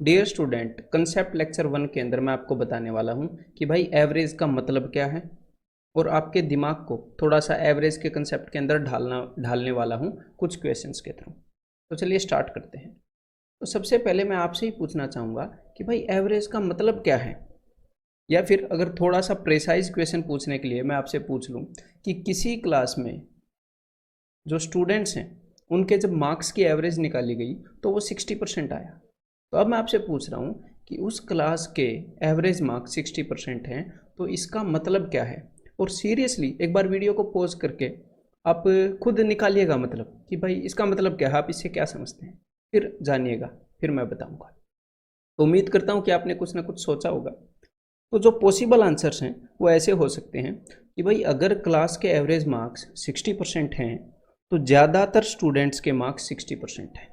Dear student, concept lecture 1 के अंदर मैं आपको बताने वाला हूं कि भाई एवरेज का मतलब क्या है और आपके दिमाग को थोड़ा सा एवरेज के कंसेप्ट के अंदर ढालने वाला हूं कुछ क्वेश्चंस के थ्रू। तो चलिए स्टार्ट करते हैं। तो सबसे पहले मैं आपसे ही पूछना चाहूँगा कि भाई एवरेज का मतलब क्या है, या फिर अगर थोड़ा सा प्रेसाइज क्वेश्चन पूछने के लिए मैं आपसे पूछ लूँ कि किसी क्लास में जो स्टूडेंट्स हैं उनके जब मार्क्स की एवरेज निकाली गई तो वो 60% आया। तो अब मैं आपसे पूछ रहा हूँ कि उस क्लास के एवरेज मार्क्स 60% हैं, तो इसका मतलब क्या है। और सीरियसली एक बार वीडियो को पॉज करके आप खुद निकालिएगा मतलब कि भाई इसका मतलब क्या है, आप इससे क्या समझते हैं, फिर जानिएगा, फिर मैं बताऊँगा। तो उम्मीद करता हूँ कि आपने कुछ ना कुछ सोचा होगा। तो जो पॉसिबल आंसर्स हैं वो ऐसे हो सकते हैं कि भाई अगर क्लास के एवरेज मार्क्स 60% हैं तो ज़्यादातर स्टूडेंट्स के मार्क्स 60% हैं,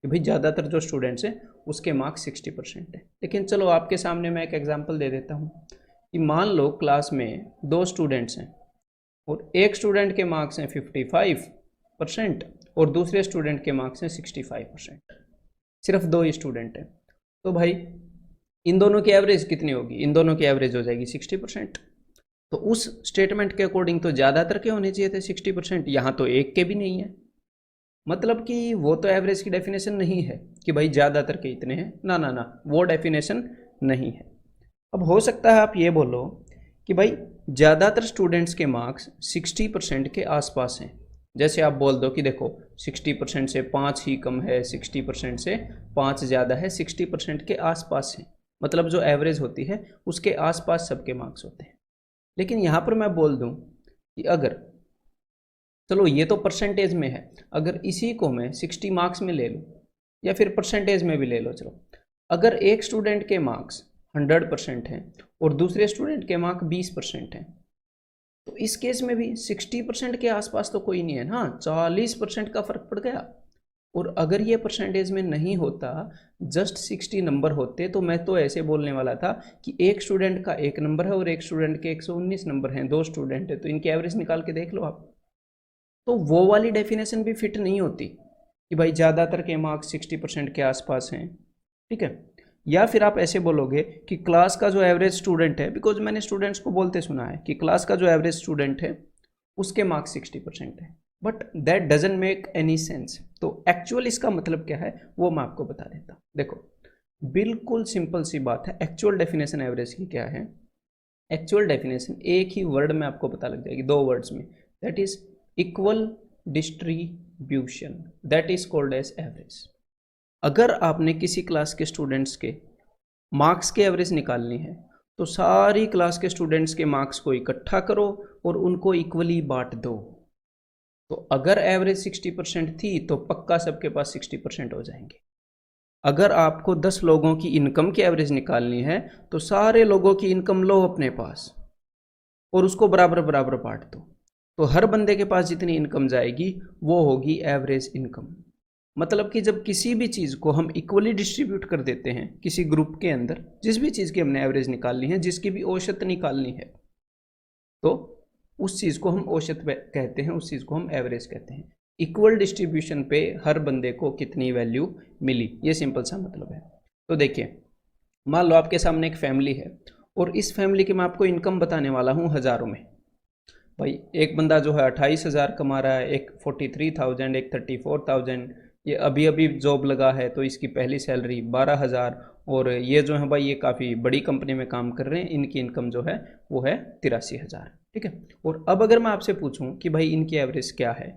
कि भाई ज़्यादातर जो स्टूडेंट्स हैं उसके मार्क्स 60% हैं। लेकिन चलो आपके सामने मैं एक एग्जांपल दे देता हूँ कि मान लो क्लास में 2 स्टूडेंट्स हैं और एक स्टूडेंट के मार्क्स हैं 55% और दूसरे स्टूडेंट के मार्क्स हैं 65%। सिर्फ 2 ही स्टूडेंट हैं। तो भाई इन दोनों की एवरेज कितनी होगी, इन दोनों की एवरेज हो जाएगी 60%। तो उस स्टेटमेंट के अकॉर्डिंग तो ज़्यादातर के होने चाहिए थे 60%, यहाँ तो एक के भी नहीं है। मतलब कि वो तो एवरेज की डेफिनेशन नहीं है कि भाई ज़्यादातर के इतने हैं, ना ना ना, वो डेफिनेशन नहीं है। अब हो सकता है आप ये बोलो कि भाई ज़्यादातर स्टूडेंट्स के मार्क्स 60% के आसपास हैं। जैसे आप बोल दो कि देखो 60% से 5 ही कम है, 60% से 5 ज़्यादा है, 60% के आसपास है। मतलब जो एवरेज होती है उसके आसपास सबके मार्क्स होते हैं। लेकिन यहाँ पर मैं बोल दूँ कि अगर, चलो ये तो परसेंटेज में है, अगर इसी को मैं 60 मार्क्स में ले लूँ या फिर परसेंटेज में भी ले लो, चलो अगर एक स्टूडेंट के मार्क्स 100% हैं और दूसरे स्टूडेंट के मार्क्स 20% हैं, तो इस केस में भी 60% के आसपास तो कोई नहीं है ना, 40% का फर्क पड़ गया। और अगर ये परसेंटेज में नहीं होता, जस्ट 60 नंबर होते, तो मैं तो ऐसे बोलने वाला था कि एक स्टूडेंट का 1 नंबर है और एक स्टूडेंट के 119 नंबर हैं, 2 स्टूडेंट है तो इनकी एवरेज निकाल के देख लो आप। तो वो वाली डेफिनेशन भी फिट नहीं होती कि भाई ज़्यादातर के मार्क्स 60% के आसपास हैं, ठीक है। या फिर आप ऐसे बोलोगे कि क्लास का जो एवरेज स्टूडेंट है, बिकॉज मैंने स्टूडेंट्स को बोलते सुना है कि क्लास का जो एवरेज स्टूडेंट है उसके मार्क्स 60% है, but that doesn't make any sense. तो एक्चुअल इसका मतलब क्या है वो मैं आपको बता देता हूँ। देखो बिल्कुल सिंपल सी बात है, एक्चुअल डेफिनेशन एवरेज की क्या है। एक्चुअल डेफिनेशन एक ही वर्ड में आपको पता लग जाएगी, 2 वर्ड्स में, that is equal distribution, that is called as average. अगर आपने किसी क्लास के स्टूडेंट्स के मार्क्स की एवरेज निकालनी है तो सारी क्लास के स्टूडेंट्स के मार्क्स को इकट्ठा करो और उनको इक्वली बांट दो। तो अगर एवरेज 60% थी तो पक्का सबके पास 60% हो जाएंगे। अगर आपको 10 लोगों की इनकम की एवरेज निकालनी है तो सारे लोगों की इनकम लो अपने पास और उसको बराबर बराबर बांट दो। तो हर बंदे के पास जितनी इनकम जाएगी वो होगी एवरेज इनकम। मतलब कि जब किसी भी चीज़ को हम इक्वली डिस्ट्रीब्यूट कर देते हैं किसी ग्रुप के अंदर, जिस भी चीज़ की हमने एवरेज निकालनी है, जिसकी भी औसत निकालनी है, तो उस चीज़ को हम औसत कहते हैं, उस चीज़ को हम एवरेज कहते हैं। इक्वल डिस्ट्रीब्यूशन पे हर बंदे को कितनी वैल्यू मिली, ये सिंपल सा मतलब है। तो देखिए मान लो आपके सामने एक फैमिली है और इस फैमिली की मैं आपको इनकम बताने वाला हूँ हज़ारों में। भाई एक बंदा जो है 28,000 कमा रहा है, एक 43,000, एक 34,000, ये अभी अभी जॉब लगा है तो इसकी पहली सैलरी 12,000, और ये जो है भाई ये काफ़ी बड़ी कंपनी में काम कर रहे हैं, इनकी इनकम जो है वो है 83,000, ठीक है। और अब अगर मैं आपसे पूछूं कि भाई इनकी एवरेज क्या है,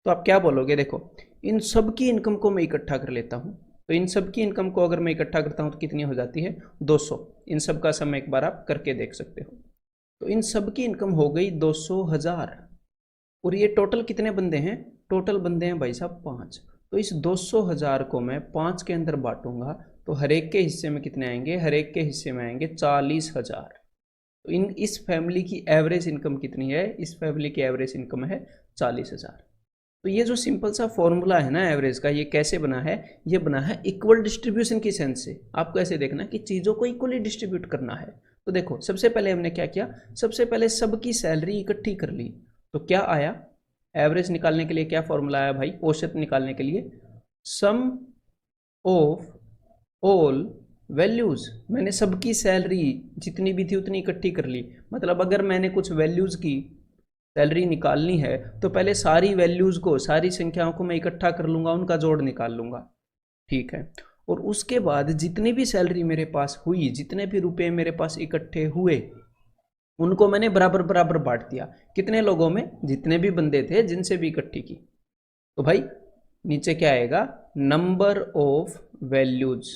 तो आप क्या बोलोगे। देखो इन सब की इनकम को मैं इकट्ठा कर लेता हूँ, तो इन सब की इनकम को अगर मैं इकट्ठा करता हूँ तो कितनी हो जाती है, 200। इन सब का सम एक बार आप करके देख सकते हो। तो इन सब की इनकम हो गई 200,000। और ये टोटल कितने बंदे हैं, टोटल बंदे हैं भाई साहब 5। तो इस 200,000 को मैं 5 के अंदर बांटूंगा तो हर एक के हिस्से में कितने आएंगे, हर एक के हिस्से में आएंगे 40,000। तो इस फैमिली की एवरेज इनकम कितनी है, इस फैमिली की एवरेज इनकम है 40,000। तो ये जो सिंपल सा फॉर्मूला है ना एवरेज का, ये कैसे बना है, ये बना है इक्वल डिस्ट्रीब्यूशन की सेंस से। आपको ऐसे देखना कि चीज़ों को इक्वली डिस्ट्रीब्यूट करना है। तो देखो सबसे पहले हमने क्या किया, सबसे पहले सबकी सैलरी इकट्ठी कर ली। तो क्या आया, एवरेज निकालने के लिए क्या फॉर्मूला आया भाई, औसत निकालने के लिए, सम ऑफ ऑल वैल्यूज़, मैंने सबकी सैलरी जितनी भी थी उतनी इकट्ठी कर ली। मतलब अगर मैंने कुछ वैल्यूज़ की सैलरी निकालनी है तो पहले सारी वैल्यूज़ को, सारी संख्याओं को मैं इकट्ठा कर लूँगा, उनका जोड़ निकाल लूँगा, ठीक है। और उसके बाद जितनी भी सैलरी मेरे पास हुई, जितने भी रुपए मेरे पास इकट्ठे हुए, उनको मैंने बराबर बराबर बांट दिया। कितने लोगों में? जितने भी बंदे थे जिनसे भी इकट्ठी की। तो भाई नीचे क्या आएगा? नंबर ऑफ वैल्यूज,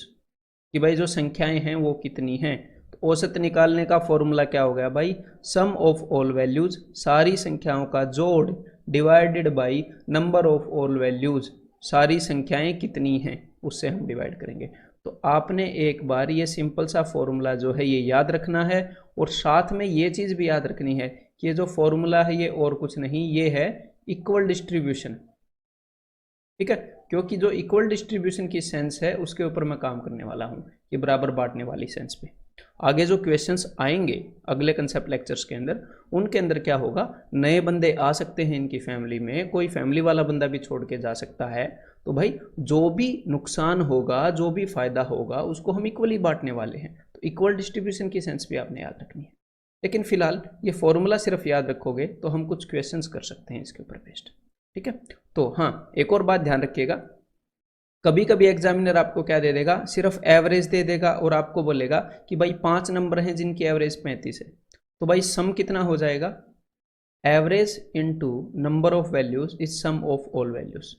कि भाई जो संख्याएं हैं वो कितनी हैं। तो औसत निकालने का फॉर्मूला क्या हो गया भाई? सम ऑफ ऑल वैल्यूज, सारी संख्याओं का जोड़, divided by number of all values, सारी संख्याएं कितनी हैं उससे हम डिवाइड करेंगे। तो आपने एक बार ये सिंपल सा फॉर्मूला जो है ये याद रखना है, और साथ में ये चीज़ भी याद रखनी है कि ये जो फॉर्मूला है ये और कुछ नहीं, ये है इक्वल डिस्ट्रीब्यूशन, ठीक है। क्योंकि जो इक्वल डिस्ट्रीब्यूशन की सेंस है उसके ऊपर मैं काम करने वाला हूँ, कि बराबर बांटने वाली सेंस पे। आगे जो क्वेश्चंस आएंगे अगले कंसेप्ट लेक्चर्स के अंदर, उनके अंदर क्या होगा, नए बंदे आ सकते हैं इनकी फैमिली में, कोई फैमिली वाला बंदा भी छोड़ के जा सकता है। तो भाई जो भी नुकसान होगा, जो भी फायदा होगा, उसको हम इक्वली बांटने वाले हैं। तो इक्वल डिस्ट्रीब्यूशन की सेंस भी आपने याद रखनी है। लेकिन फिलहाल ये फॉर्मूला सिर्फ याद रखोगे तो हम कुछ क्वेश्चंस कर सकते हैं इसके ऊपर बेस्ड, ठीक है। तो हाँ, एक और बात ध्यान रखिएगा, कभी कभी एग्जामिनर आपको क्या दे देगा, सिर्फ एवरेज दे देगा और आपको बोलेगा कि भाई 5 नंबर हैं जिनकी एवरेज 35 है। तो भाई सम कितना हो जाएगा? Average into number of values is sum of all values.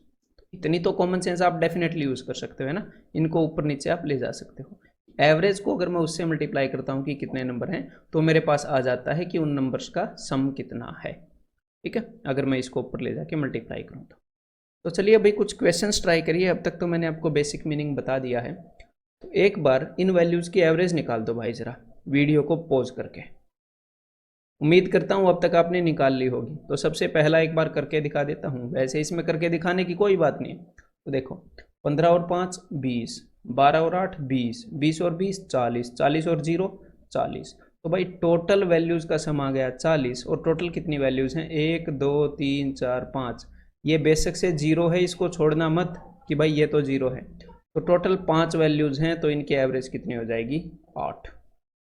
इतनी तो कॉमन सेंस आप डेफिनेटली यूज कर सकते हो, है ना। इनको ऊपर नीचे आप ले जा सकते हो। एवरेज को अगर मैं उससे मल्टीप्लाई करता हूँ कि कितने नंबर हैं, तो मेरे पास आ जाता है कि उन नंबर्स का सम कितना है, ठीक है। अगर मैं इसको ऊपर ले जाके मल्टीप्लाई करूँ तो चलिए भाई कुछ क्वेश्चंस ट्राई करिए। अब तक तो मैंने आपको बेसिक मीनिंग बता दिया है, तो एक बार इन वैल्यूज़ की एवरेज निकाल दो भाई ज़रा, वीडियो को पॉज करके। उम्मीद करता हूँ अब तक आपने निकाल ली होगी। तो सबसे पहला एक बार करके दिखा देता हूँ, वैसे इसमें करके दिखाने की कोई बात नहीं है। तो देखो 15 और 5 20, 12 और 8 20, 20 और 20 40, 40 और 0 40। तो भाई टोटल वैल्यूज़ का सम आ गया 40। और टोटल कितनी वैल्यूज़ हैं? 1 2 3 4 5। ये बेशक से 0 है, इसको छोड़ना मत कि भाई ये तो 0 है। तो टोटल 5 वैल्यूज़ हैं, तो इनकी एवरेज कितनी हो जाएगी? 8।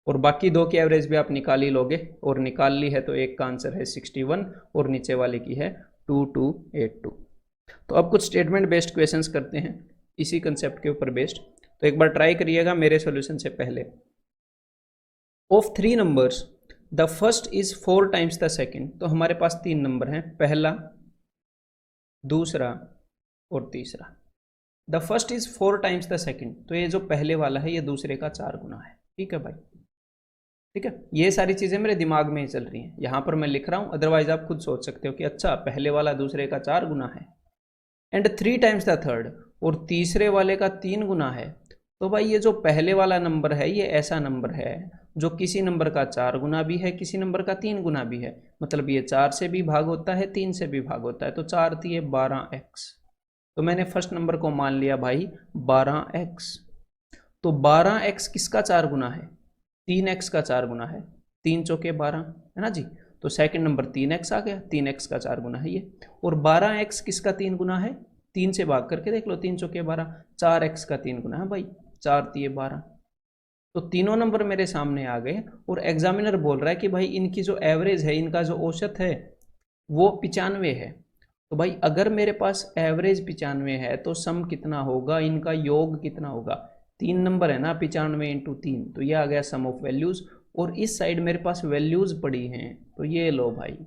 और बाकी दो की एवरेज भी आप निकाल ही लोगे, और निकाल ली है तो एक का आंसर है 61 और नीचे वाले की है 2282। तो अब कुछ स्टेटमेंट बेस्ड क्वेश्चंस करते हैं इसी कंसेप्ट के ऊपर बेस्ड। तो एक बार ट्राई करिएगा मेरे सॉल्यूशन से पहले। Of 3 numbers the first is 4 times the second. तो हमारे पास 3 नंबर हैं, पहला, दूसरा और तीसरा। The first is 4 times the second, तो ये जो पहले वाला है ये दूसरे का 4 गुना है, ठीक है भाई, ठीक है। ये सारी चीज़ें मेरे दिमाग में ही चल रही हैं, यहाँ पर मैं लिख रहा हूँ, अदरवाइज आप खुद सोच सकते हो कि अच्छा पहले वाला दूसरे का 4 गुना है। एंड 3 टाइम्स द थर्ड, और तीसरे वाले का 3 गुना है। तो भाई ये जो पहले वाला नंबर है ये ऐसा नंबर है जो किसी नंबर का 4 गुना भी है, किसी नंबर का 3 गुना भी है। मतलब ये 4 से भी भाग होता है, 3 से भी भाग होता है। तो 4 दिए 12x। तो मैंने फर्स्ट नंबर को मान लिया भाई 12x। तो 12x किसका 4 गुना है? 3x का 4 गुना है। 3 चौके 12, है ना जी। तो सेकंड नंबर 3x आ गया, 3x का 4 गुना है ये। और 12x किसका 3 गुना है? 3 से भाग करके देख लो, 3 चौके 12, 4x का 3 गुना है भाई, 4 दिए 12। तो तीनों नंबर मेरे सामने आ गए, और एग्जामिनर बोल रहा है कि भाई इनकी जो एवरेज है, इनका जो औसत है वो 95 है। तो भाई अगर मेरे पास एवरेज 95 है तो सम कितना होगा, इनका योग कितना होगा? 3 नंबर है ना, 95 इंटू 3, तो ये आ गया सम ऑफ वैल्यूज। और इस साइड मेरे पास वैल्यूज पड़ी हैं, तो ये लो भाई,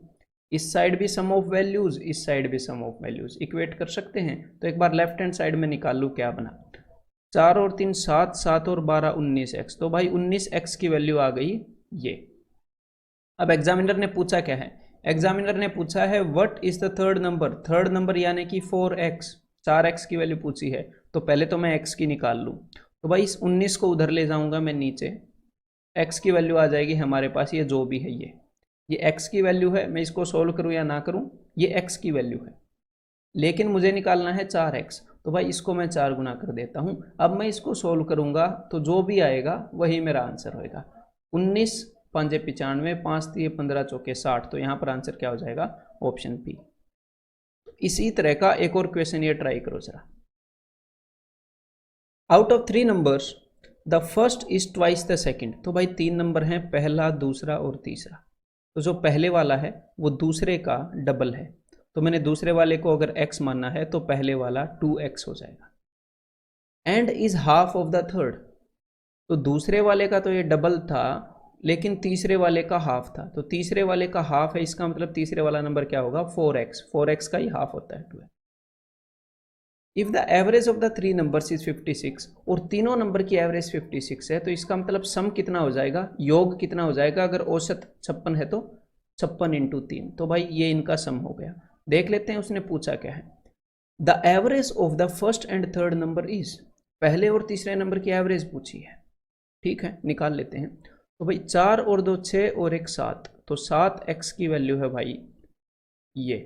इस साइड भी सम ऑफ वैल्यूज, इस साइड भी सम ऑफ वैल्यूज, इक्वेट कर सकते हैं। तो एक बार लेफ्ट हैंड साइड में निकाल लूँ, क्या बना? 4 और 3 7, 7 और 12 19x। तो भाई 19x की वैल्यू आ गई ये। अब एग्जामिनर ने पूछा क्या है? एग्जामिनर ने पूछा है what is the third number. Third number यानी कि 4x, 4x की वैल्यू पूछी है। तो पहले तो मैं x की निकाल लूँ। तो भाई इस 19 को उधर ले जाऊंगा मैं नीचे, x की वैल्यू आ जाएगी हमारे पास, ये जो भी है ये x की वैल्यू है। मैं इसको सोल्व करूँ या ना करूँ, ये x की वैल्यू है, लेकिन मुझे निकालना है 4x। तो भाई इसको मैं 4 गुना कर देता हूँ। अब मैं इसको सोल्व करूँगा तो जो भी आएगा वही मेरा आंसर होएगा। 19 5 95, 5 दिए 15 चौके 60। तो यहाँ पर आंसर क्या हो जाएगा? Option P. इसी तरह का एक और क्वेश्चन ये ट्राई करो जरा। Out of 3 numbers the first is twice the second. तो भाई 3 नंबर हैं, पहला, दूसरा और तीसरा। तो जो पहले वाला है वो दूसरे का डबल है, तो मैंने दूसरे वाले को अगर x मानना है तो पहले वाला 2x हो जाएगा। And is half of the third, तो दूसरे वाले का तो ये डबल था, लेकिन तीसरे वाले का हाफ था, तो तीसरे वाले का हाफ है, इसका मतलब तीसरे वाला नंबर क्या होगा, 4x। 4x का ही हाफ होता है 2x। If the average of the 3 numbers is 56, और तीनों नंबर की एवरेज 56 है, तो इसका मतलब सम कितना हो जाएगा, योग कितना हो जाएगा, अगर औसत 56 है तो 56 इंटू 3। तो भाई ये इनका सम हो गया। देख लेते हैं उसने पूछा क्या है। The average of the first and third number is, पहले और तीसरे नंबर की एवरेज पूछी है, ठीक है, निकाल लेते हैं। तो भाई 4 और 2 6 और 1 7, तो 7x की वैल्यू है भाई ये,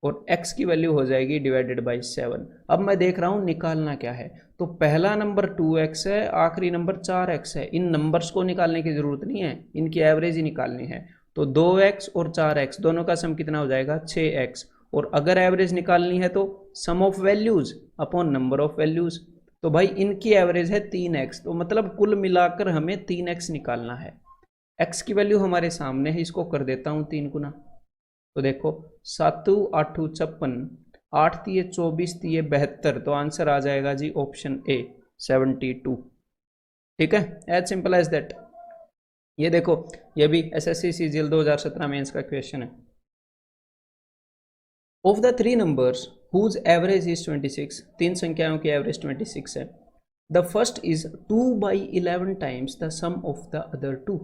और x की वैल्यू हो जाएगी डिवाइडेड बाई 7। अब मैं देख रहा हूँ निकालना क्या है, तो पहला नंबर 2x है, आखिरी नंबर 4x है। इन नंबर्स को निकालने की जरूरत नहीं है, इनकी एवरेज ही निकालनी है। तो 2x और 4x दोनों का सम कितना हो जाएगा, 6x। और अगर एवरेज निकालनी है तो sum of values upon number of values, तो भाई इनकी एवरेज है 3x, तो मतलब कुल मिलाकर हमें 3x निकालना है। x की वैल्यू हमारे सामने है, इसको कर देता हूँ 3 गुना। तो देखो 7 8 56, 8 तिये 24 तिये 72, तो आंसर आ जाएगा जी ऑप्शन ए 72। ठीक है, एज सिंपल एज दैट। ये देखो, ये भी एसएससी सीजीएल 2017 में इसका क्वेश्चन है। Of the 3 numbers whose average is 26, 3 संख्याओं की एवरेज 26 है। The first is 2/11 times the sum of the other 2।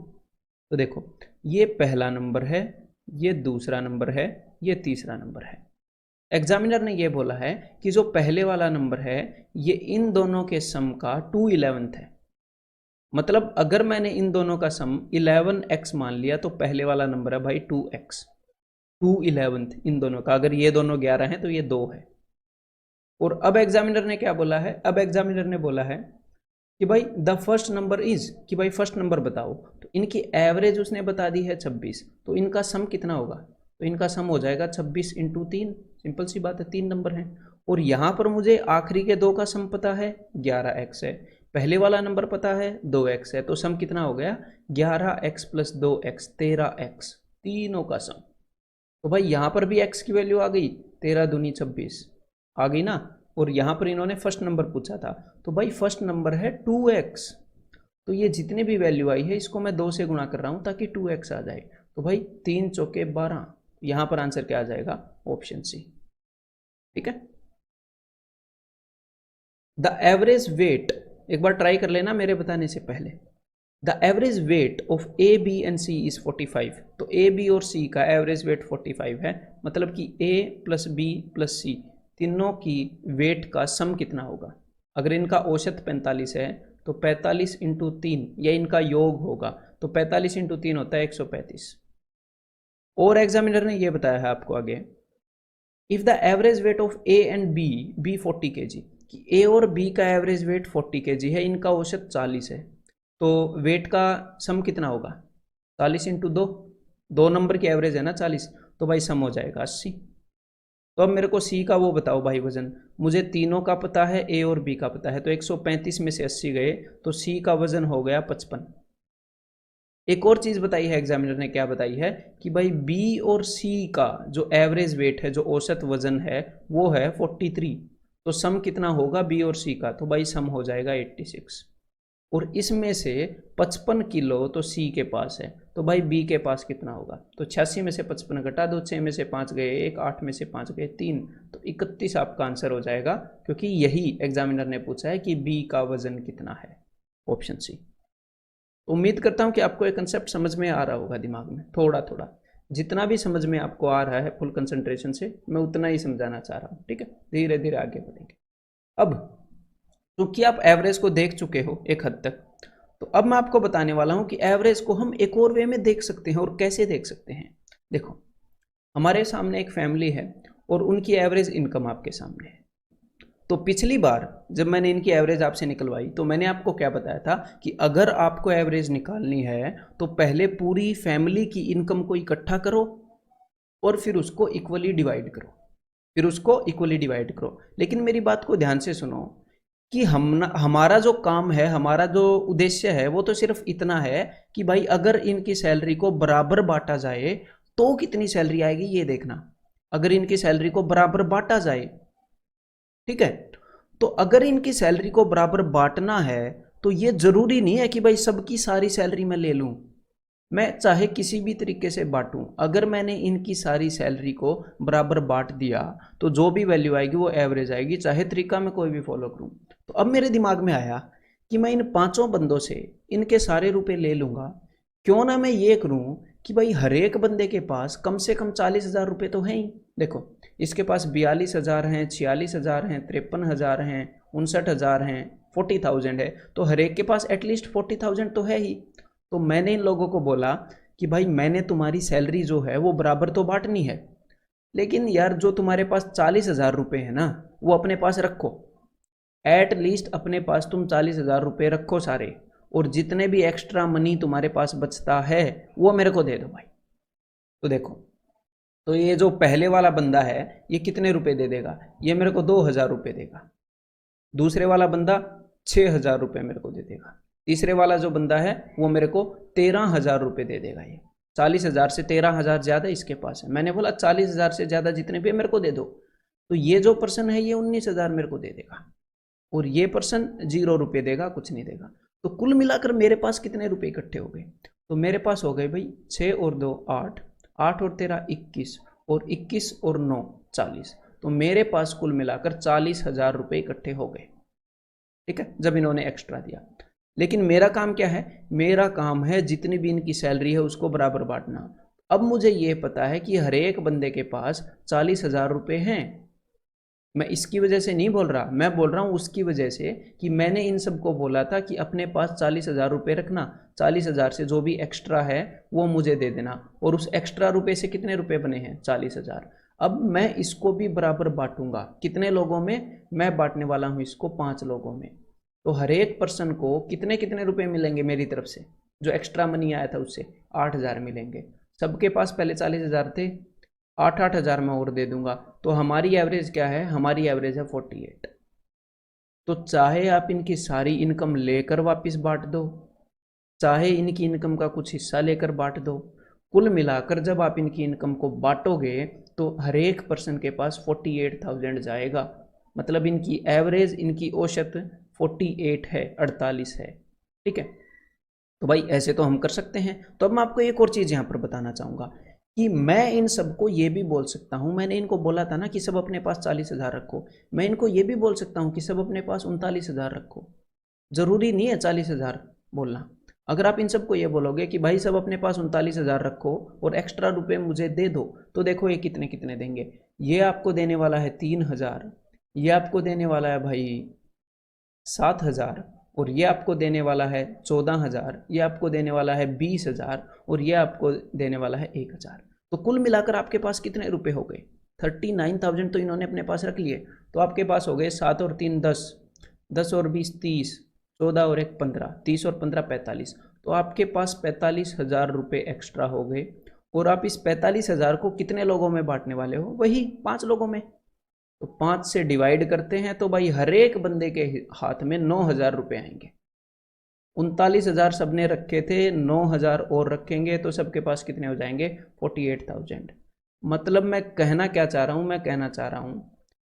तो देखो ये पहला नंबर है, ये दूसरा नंबर है, ये तीसरा नंबर है। एग्जामिनर ने ये बोला है कि जो पहले वाला नंबर है ये इन दोनों के सम का 2/11 है। मतलब अगर मैंने इन दोनों का सम 11x मान लिया तो पहले वाला नंबर है भाई 2x, 2/11 इन दोनों का। अगर ये दोनों 11 हैं तो ये 2 है। और अब एग्जामिनर ने क्या बोला है, अब एग्जामिनर ने बोला है कि भाई द फर्स्ट नंबर इज, कि भाई फर्स्ट नंबर बताओ। तो इनकी एवरेज उसने बता दी है 26, तो इनका सम कितना होगा, तो इनका सम हो जाएगा 26 इंटू 3। सिंपल सी बात है, 3 नंबर हैं। और यहाँ पर मुझे आखिरी के 2 का सम पता है 11x है, पहले वाला नंबर पता है 2x है, तो सम कितना हो गया 11x प्लस 2x 13x, तीनों का सम। तो भाई यहाँ पर भी x की वैल्यू आ गई, 13 दूनी 26 आ गई ना। और यहाँ पर इन्होंने फर्स्ट नंबर पूछा था, तो भाई फर्स्ट नंबर है 2x, तो ये जितनी भी वैल्यू आई है इसको मैं 2 से गुणा कर रहा हूँ ताकि 2x आ जाए। तो भाई 3 चौके 12, यहाँ पर आंसर क्या आ जाएगा, ऑप्शन सी। ठीक है, द एवरेज वेट, एक बार ट्राई कर लेना मेरे बताने से पहले। The average weight of A B and C is 45, तो ए बी और सी का एवरेज वेट 45 है, मतलब कि ए प्लस बी प्लस सी तीनों की वेट का सम कितना होगा। अगर इनका औसत 45 है तो 45 इंटू 3, यह इनका योग होगा, तो 45 इंटू 3 होता है 135। और एग्जामिनर ने यह बताया है आपको आगे, if the average weight of A and B 40 kg, कि ए और बी का एवरेज वेट 40 kg है, इनका औसत 40 है, तो वेट का सम कितना होगा, 40 इंटू 2, 2 नंबर की एवरेज है ना 40, तो भाई सम हो जाएगा 80। तो अब मेरे को सी का वो बताओ भाई वजन, मुझे तीनों का पता है, ए और बी का पता है, तो 135 में से 80 गए तो सी का वजन हो गया 55। एक और चीज़ बताई है एग्जामिनर ने, क्या बताई है कि भाई बी और सी का जो एवरेज वेट है, जो औसत वजन है वो है 43, तो सम कितना होगा बी और सी का, तो भाई सम हो जाएगा 86। और इसमें से 55 किलो तो सी के पास है, तो भाई बी के पास कितना होगा, तो 86 में से 55 घटा दो, 6 में से 5 गए 1, 8 में से 5 गए 3, तो 31 आपका आंसर हो जाएगा, क्योंकि यही एग्जामिनर ने पूछा है कि बी का वजन कितना है, ऑप्शन सी। उम्मीद करता हूँ कि आपको ये कंसेप्ट समझ में आ रहा होगा, दिमाग में थोड़ा थोड़ा, जितना भी समझ में आपको आ रहा है फुल कंसंट्रेशन से, मैं उतना ही समझाना चाह रहा हूँ। ठीक है, धीरे धीरे आगे बढ़ेंगे। अब क्योंकि आप एवरेज को देख चुके हो एक हद तक, तो अब मैं आपको बताने वाला हूं कि एवरेज को हम एक और वे में देख सकते हैं, और कैसे देख सकते हैं। देखो, हमारे सामने एक फैमिली है और उनकी एवरेज इनकम आपके सामने है। तो पिछली बार जब मैंने इनकी एवरेज आपसे निकलवाई तो मैंने आपको क्या बताया था कि अगर आपको एवरेज निकालनी है तो पहले पूरी फैमिली की इनकम को इकट्ठा करो और फिर उसको इक्वली डिवाइड करो, फिर उसको इक्वली डिवाइड करो। लेकिन मेरी बात को ध्यान से सुनो कि हमारा जो काम है, हमारा जो उद्देश्य है वो तो सिर्फ इतना है कि भाई अगर इनकी सैलरी को बराबर बांटा जाए तो कितनी सैलरी आएगी ये देखना। अगर इनकी सैलरी को बराबर बांटा जाए, ठीक है, तो अगर इनकी सैलरी को बराबर बांटना है तो ये जरूरी नहीं है कि भाई सबकी सारी सैलरी मैं ले लूं। मैं चाहे किसी भी तरीके से बांटूं, अगर मैंने इनकी सारी सैलरी को बराबर बांट दिया तो जो भी वैल्यू आएगी वो एवरेज आएगी, चाहे तरीका मैं कोई भी फॉलो करूं। तो अब मेरे दिमाग में आया कि मैं इन पांचों बंदों से इनके सारे रुपए ले लूंगा। क्यों ना मैं ये करूं कि भाई हर एक बंदे के पास कम से कम 40,000 रुपये तो हैं ही। देखो, इसके पास 42,000 हैं, 46,000 हैं, 53,000 हैं, 59,000 हैं, 40,000 है, तो हर एक के पास एटलीस्ट 40,000 तो है ही। तो मैंने इन लोगों को बोला कि भाई मैंने तुम्हारी सैलरी जो है वो बराबर तो बांटनी है, लेकिन यार जो तुम्हारे पास 40,000 रुपये है ना वो अपने पास रखो। एट लीस्ट अपने पास तुम 40,000 रुपये रखो सारे, और जितने भी एक्स्ट्रा मनी तुम्हारे पास बचता है वो मेरे को दे दो भाई। तो देखो, तो ये जो पहले वाला बंदा है ये कितने रुपए दे देगा, ये मेरे को 2,000 रुपये देगा। दूसरे वाला बंदा 6,000 रुपये मेरे को दे देगा। तीसरे वाला जो बंदा है वो मेरे को 13,000 रुपये दे देगा। ये 40,000 से 13,000 ज़्यादा इसके पास है। मैंने बोला 40,000 से ज़्यादा जितने भी मेरे को दे दो। तो ये जो पर्सन है ये 19,000 मेरे को दे देगा, और ये पर्सन 0 रुपये देगा, कुछ नहीं देगा। तो कुल मिलाकर मेरे पास कितने रुपए इकट्ठे हो गए, तो मेरे पास हो गए भाई 6 और 2 8, 8 और 13 21, और 21 और 9 40। तो मेरे पास कुल मिलाकर 40,000 रुपये इकट्ठे हो गए, ठीक है, जब इन्होंने एक्स्ट्रा दिया। लेकिन मेरा काम क्या है, मेरा काम है जितनी भी इनकी सैलरी है उसको बराबर बांटना। अब मुझे ये पता है कि हर एक बंदे के पास 40,000 रुपये हैं। मैं इसकी वजह से नहीं बोल रहा, मैं बोल रहा हूँ उसकी वजह से कि मैंने इन सबको बोला था कि अपने पास 40,000 रुपये रखना, 40,000 से जो भी एक्स्ट्रा है वो मुझे दे देना, और उस एक्स्ट्रा रुपये से कितने रुपए बने हैं 40,000। अब मैं इसको भी बराबर बांटूंगा, कितने लोगों में, मैं बांटने वाला हूँ इसको 5 लोगों में। तो हर एक पर्सन को कितने कितने रुपए मिलेंगे मेरी तरफ से, जो एक्स्ट्रा मनी आया था उससे 8,000 मिलेंगे। सबके पास पहले 40,000 थे, 8,000 मैं और दे दूंगा। तो हमारी एवरेज क्या है, हमारी एवरेज है 48। तो चाहे आप इनकी सारी इनकम लेकर वापस बांट दो, चाहे इनकी इनकम का कुछ हिस्सा लेकर बांट दो, कुल मिलाकर जब आप इनकी इनकम को बांटोगे तो हर एक पर्सन के पास 48,000 जाएगा। मतलब इनकी एवरेज, इनकी औसत 48 है, 48 है, ठीक है। तो भाई ऐसे तो हम कर सकते हैं। तो अब मैं आपको एक और चीज़ यहाँ पर बताना चाहूँगा कि मैं इन सबको ये भी बोल सकता हूँ, मैंने इनको बोला था ना कि सब अपने पास 40,000 रखो, मैं इनको ये भी बोल सकता हूँ कि सब अपने पास 39,000 रखो। जरूरी नहीं है 40,000 बोलना। अगर आप इन सबको ये बोलोगे कि भाई सब अपने पास 39,000 रखो और एक्स्ट्रा रुपए मुझे दे दो, तो देखो ये कितने कितने देंगे। ये आपको देने वाला है 3,000, ये आपको देने वाला है भाई 7,000, और ये आपको देने वाला है 14,000, ये आपको देने वाला है 20,000, और ये आपको देने वाला है 1,000। तो कुल मिलाकर आपके पास कितने रुपए हो गए, 39,000 तो इन्होंने अपने पास रख लिए। तो आपके पास हो गए 7 और 3 10, 10 और 20 30, 14 और 1 15, 30 और 15 45। तो आपके पास 45,000 रुपये एक्स्ट्रा हो गए, और आप इस 45,000 को कितने लोगों में बांटने वाले हो, वही 5 लोगों में। तो 5 से डिवाइड करते हैं तो भाई हर एक बंदे के हाथ में 9,000 रुपये आएंगे। 39,000 सबने रखे थे, 9,000 और रखेंगे तो सबके पास कितने हो जाएंगे 48,000। मतलब मैं कहना क्या चाह रहा हूँ, मैं कहना चाह रहा हूँ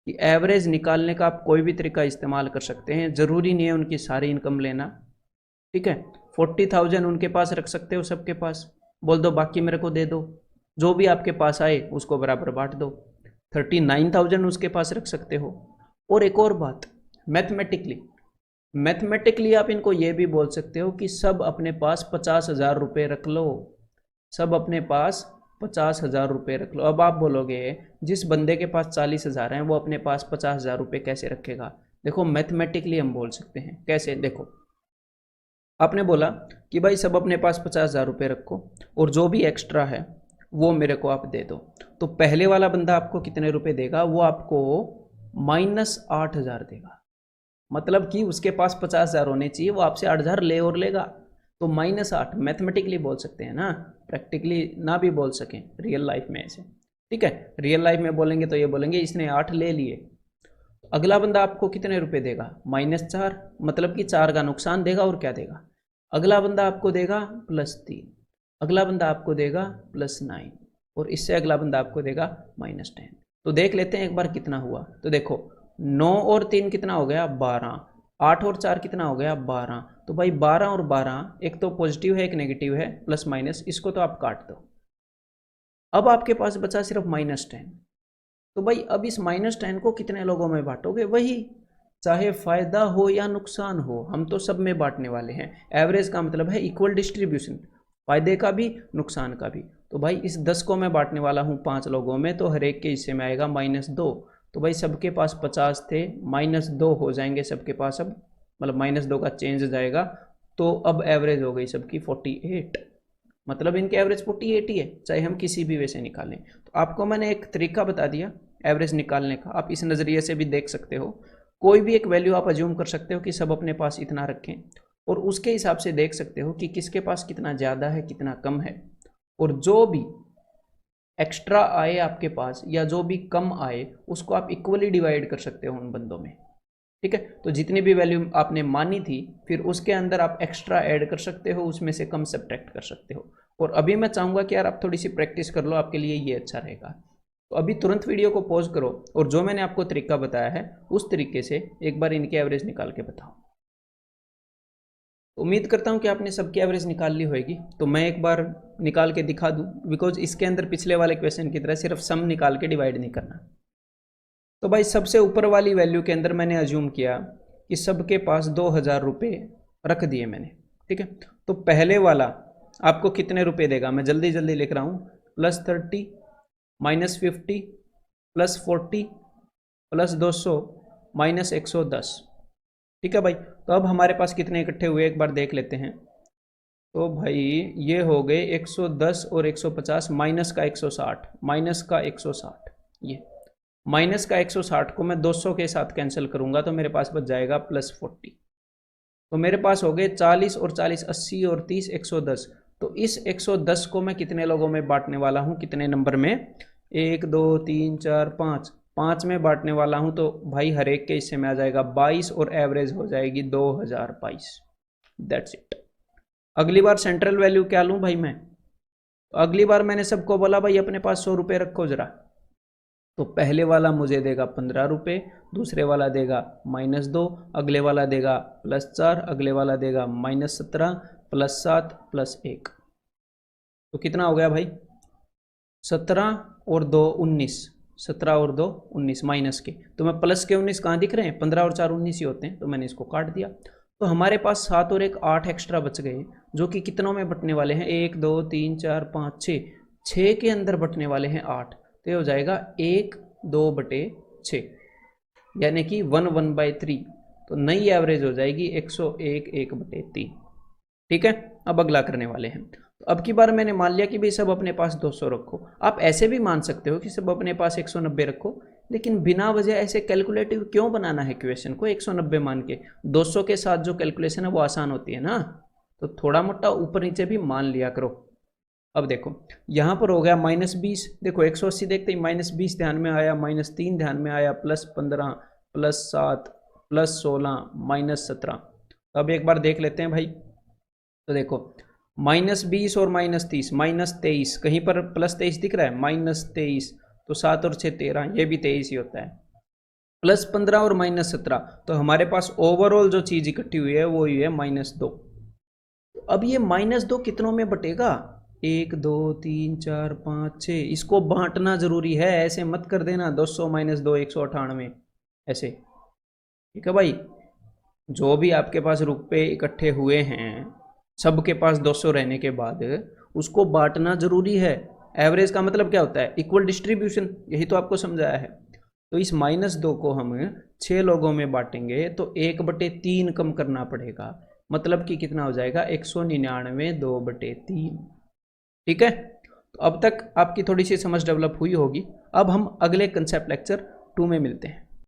कि एवरेज निकालने का आप कोई भी तरीका इस्तेमाल कर सकते हैं, ज़रूरी नहीं है उनकी सारी इनकम लेना, ठीक है। 40,000 उनके पास रख सकते हो, सबके पास बोल दो बाकी मेरे को दे दो, जो भी आपके पास आए उसको बराबर बांट दो। 39,000 उसके पास रख सकते हो। और एक और बात, मैथमेटिकली आप इनको ये भी बोल सकते हो कि सब अपने पास 50,000 रुपये रख लो, सब अपने पास 50,000 रुपये रख लो। अब आप बोलोगे जिस बंदे के पास 40,000 हैं वो अपने पास 50,000 रुपये कैसे रखेगा। देखो मैथमेटिकली हम बोल सकते हैं कैसे। देखो, आपने बोला कि भाई सब अपने पास 50,000 रुपये रखो और जो भी एक्स्ट्रा है वो मेरे को आप दे दो। तो पहले वाला बंदा आपको कितने रुपए देगा, वो आपको -8,000 देगा। मतलब कि उसके पास 50,000 होने चाहिए, वो आपसे 8,000 ले और लेगा। तो -8 मैथमेटिकली बोल सकते हैं ना, प्रैक्टिकली ना भी बोल सकें रियल लाइफ में ऐसे, ठीक है। रियल लाइफ में बोलेंगे तो ये बोलेंगे इसने 8 ले लिए। अगला बंदा आपको कितने रुपए देगा, -4, मतलब कि 4 का नुकसान देगा और क्या देगा। अगला बंदा आपको देगा +3, अगला बंदा आपको देगा +9 और इससे अगला बंदा आपको देगा -10। तो देख लेते हैं एक बार कितना हुआ। तो देखो 9 और 3 कितना हो गया 12, 8 और 4 कितना हो गया 12। तो भाई 12 और 12 एक तो पॉजिटिव है एक नेगेटिव है, प्लस माइनस, इसको तो आप काट दो। अब आपके पास बचा सिर्फ -10। तो भाई अब इस -10 को कितने लोगों में बांटोगे, वही चाहे फायदा हो या नुकसान हो हम तो सब में बांटने वाले हैं। एवरेज का मतलब है इक्वल डिस्ट्रीब्यूशन, फायदे का भी नुकसान का भी। तो भाई इस 10 को मैं बांटने वाला हूँ 5 लोगों में, तो हर एक के हिस्से में आएगा -2। तो भाई सबके पास 50 थे, -2 हो जाएंगे सबके पास, अब मतलब -2 का चेंज जाएगा। तो अब एवरेज हो गई सबकी 48, मतलब इनके एवरेज 48 ही है, चाहे हम किसी भी वे से निकालें। तो आपको मैंने एक तरीका बता दिया एवरेज निकालने का, आप इस नज़रिए से भी देख सकते हो। कोई भी एक वैल्यू आप अज्यूम कर सकते हो कि सब अपने पास इतना रखें, और उसके हिसाब से देख सकते हो कि किसके पास कितना ज़्यादा है कितना कम है, और जो भी एक्स्ट्रा आए आपके पास या जो भी कम आए उसको आप इक्वली डिवाइड कर सकते हो उन बंदों में। ठीक है, तो जितनी भी वैल्यू आपने मानी थी फिर उसके अंदर आप एक्स्ट्रा ऐड कर सकते हो, उसमें से कम सब्ट्रैक्ट कर सकते हो। और अभी मैं चाहूँगा कि यार आप थोड़ी सी प्रैक्टिस कर लो, आपके लिए ये अच्छा रहेगा। तो अभी तुरंत वीडियो को पॉज करो और जो मैंने आपको तरीका बताया है उस तरीके से एक बार इनकी एवरेज निकाल के बताओ। उम्मीद करता हूँ कि आपने सबकी एवरेज निकाल ली होगी। तो मैं एक बार निकाल के दिखा दूँ, बिकॉज इसके अंदर पिछले वाले क्वेश्चन की तरह सिर्फ सम निकाल के डिवाइड नहीं करना। तो भाई सबसे ऊपर वाली वैल्यू के अंदर मैंने अज्यूम किया कि सबके पास 2000 रुपये रख दिए मैंने। ठीक है, तो पहले वाला आपको कितने रुपए देगा, मैं जल्दी जल्दी लिख रहा हूँ, +30, -50, +40, +200, -110। ठीक है भाई, तो अब हमारे पास कितने इकट्ठे हुए एक बार देख लेते हैं। तो भाई ये हो गए 110 और 150, माइनस का 160, माइनस का 160, ये माइनस का 160 को मैं 200 के साथ कैंसिल करूंगा तो मेरे पास बच जाएगा +40। तो मेरे पास हो गए 40 और 40, 80 और 30, 110। तो इस 110 को मैं कितने लोगों में बांटने वाला हूँ, कितने नंबर में, 1 2 3 4 5, 5 में बांटने वाला हूँ। तो भाई हर एक के हिस्से में आ जाएगा 22 और एवरेज हो जाएगी 2022। That's it. अगली बार सेंट्रल वैल्यू क्या लूँ भाई मैं, तो अगली बार मैंने सबको बोला भाई अपने पास 100 रुपये रखो जरा। तो पहले वाला मुझे देगा 15 रुपये, दूसरे वाला देगा -2, अगले वाला देगा +4, अगले वाला देगा -17, +7, +1। तो कितना हो गया भाई, 17 और 2 19, 17 और 2 19 माइनस के, तो मैं प्लस के 19 कहाँ दिख रहे हैं, 15 और 4 19 ही होते हैं, तो मैंने इसको काट दिया। तो हमारे पास 7 और 1 8 एक्स्ट्रा बच गए, जो कि कितनों में बटने वाले हैं, 1 2 3 4 5 6, 6 के अंदर बटने वाले हैं 8। तो ये हो जाएगा 1/2/6, यानी कि 1/3। तो नई एवरेज हो जाएगी 101 1/3। ठीक है, अब अगला करने वाले हैं। तो अब की बार मैंने मान लिया कि भाई सब अपने पास 200 रखो। आप ऐसे भी मान सकते हो कि सब अपने पास 190 रखो, लेकिन बिना वजह ऐसे कैलकुलेटिव क्यों बनाना है क्वेश्चन को 190 मान के। 200 के साथ जो कैलकुलेशन है वो आसान होती है ना, तो थोड़ा मोटा ऊपर नीचे भी मान लिया करो। अब देखो यहाँ पर हो गया -20, देखो 180 देखते ही -20 ध्यान में आया, -3 ध्यान में आया, +15, +7, +16, -17। अब एक बार देख लेते हैं भाई। तो देखो -20 और -30, -23, कहीं पर +23 दिख रहा है, -23, तो 7 और 6 13, ये भी 23 ही होता है। +15 और -17, तो हमारे पास ओवरऑल जो चीज़ इकट्ठी हुई है वो हुई है -2। अब ये -2 कितनों में बटेगा, 1 2 3 4 5 6, इसको बांटना जरूरी है, ऐसे मत कर देना 200 -2 198 ऐसे। ठीक है भाई, जो भी आपके पास रुपए इकट्ठे हुए हैं सबके पास 200 रहने के बाद उसको बांटना जरूरी है। एवरेज का मतलब क्या होता है, इक्वल डिस्ट्रीब्यूशन, यही तो आपको समझाया है। तो इस -2 को हम 6 लोगों में बांटेंगे तो 1/3 कम करना पड़ेगा, मतलब कि कितना हो जाएगा 199 2/3। ठीक है, तो अब तक आपकी थोड़ी सी समझ डेवलप हुई होगी। अब हम अगले कंसेप्ट लेक्चर 2 में मिलते हैं।